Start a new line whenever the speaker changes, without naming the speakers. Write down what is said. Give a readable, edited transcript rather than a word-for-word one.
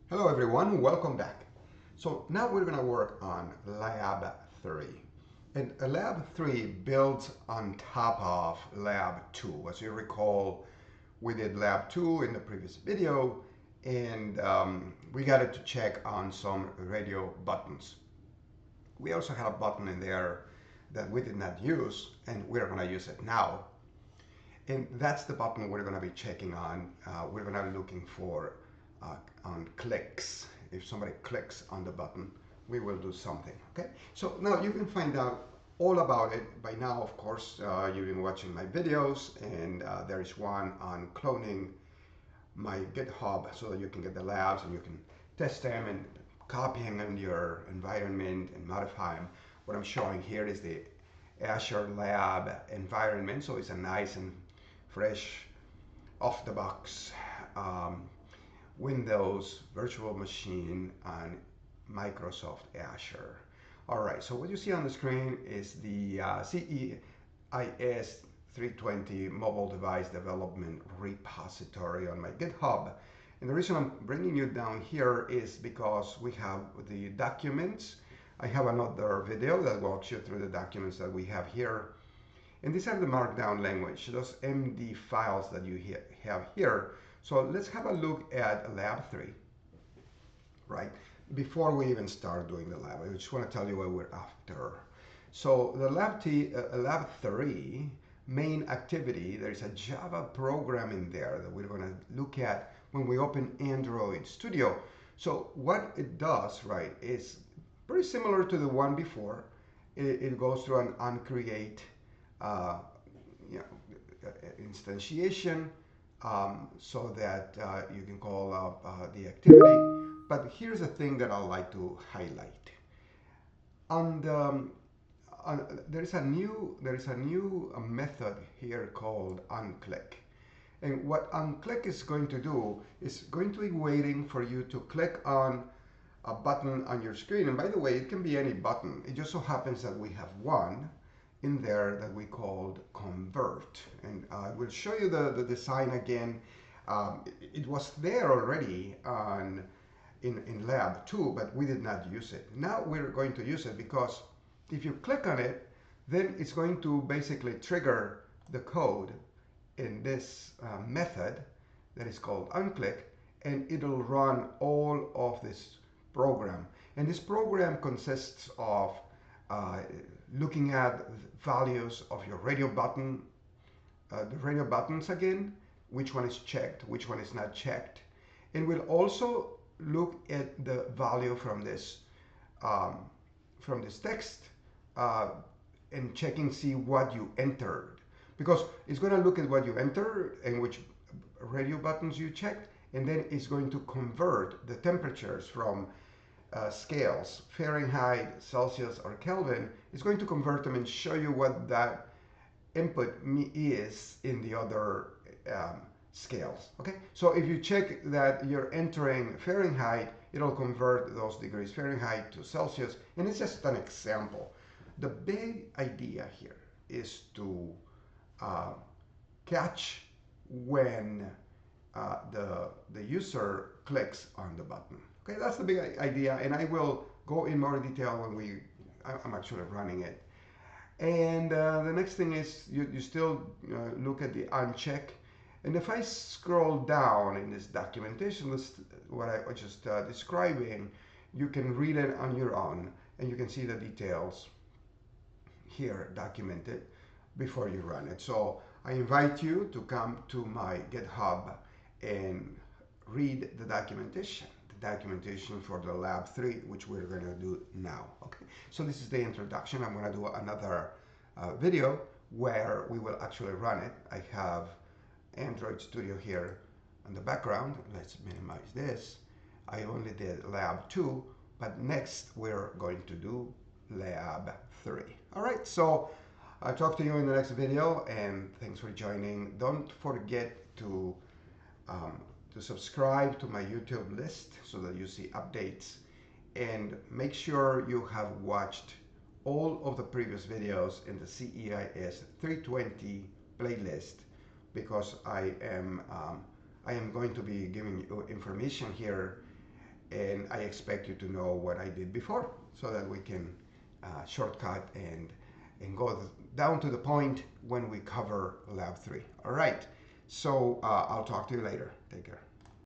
Hello everyone, welcome back. So now we're going to work on LAB3. And LAB3 builds on top of LAB2. As you recall, we did LAB2 in the previous video, and we got it to check on some radio buttons. We also had a button in there that we did not use, and we're going to use it now. And that's the button we're going to be checking on. We're going to be looking for on clicks. If somebody clicks on the button, we will do something. Okay. So now you can find out all about it by now. Of course, you've been watching my videos, and there is one on cloning my GitHub so that you can get the labs and you can test them and copy them in your environment and modify them. What I'm showing here is the Azure Lab environment, so it's a nice and fresh, off the box Windows virtual machine on Microsoft Azure. All right, so what you see on the screen is the CEIS320 mobile device development repository on my GitHub. And the reason I'm bringing you down here is because we have the documents. I have another video that walks you through the documents that we have here. And these are the markdown language, those MD files that you have here. So let's have a look at LAB3, right? Before we even start doing the lab, I just want to tell you what we're after. So the LAB3 main activity, there's a Java program in there that we're going to look at when we open Android Studio. So what it does, right, is pretty similar to the one before. It goes through an onCreate instantiation so that you can call up the activity. But here's the thing that I'd like to highlight. There is a new method here called onClick. And what onClick is going to do is going to be waiting for you to click on a button on your screen. And by the way, it can be any button. It just so happens that we have one in there that we called convert. And I will show you the design again. It was there already in Lab 2, but we did not use it. Now we're going to use it because if you click on it, then it's going to basically trigger the code in this method that is called onClick, and it'll run all of this program. And this program consists of looking at values of your radio button, the radio buttons again, which one is checked, which one is not checked. And we'll also look at the value from this text and checking see what you entered, because it's going to look at what you entered and which radio buttons you checked, and then it's going to convert the temperatures from scales, Fahrenheit, Celsius, or Kelvin. It's going to convert them and show you what that input is in the other scales. Okay, so if you check that you're entering Fahrenheit, it'll convert those degrees Fahrenheit to Celsius, and it's just an example. The big idea here is to catch when the user clicks on the button. Okay, that's the big idea, and I will go in more detail when I'm actually running it. And the next thing is you still look at the uncheck. And if I scroll down in this documentation list, what I was just describing, you can read it on your own, and you can see the details here documented before you run it. So I invite you to come to my GitHub and read the documentation for the LAB3, which we're going to do now. Okay, so this is the introduction. I'm going to do another video where we will actually run it. I have Android Studio here in the background. Let's minimize this. I only did LAB2, but next we're going to do LAB3. All right, so I'll talk to you in the next video, and thanks for joining. Don't forget to subscribe to my YouTube list so that you see updates, and make sure you have watched all of the previous videos in the CEIS320 playlist, because I am going to be giving you information here and I expect you to know what I did before so that we can shortcut and go down to the point when we cover Lab 3. All right, so I'll talk to you later. Take care.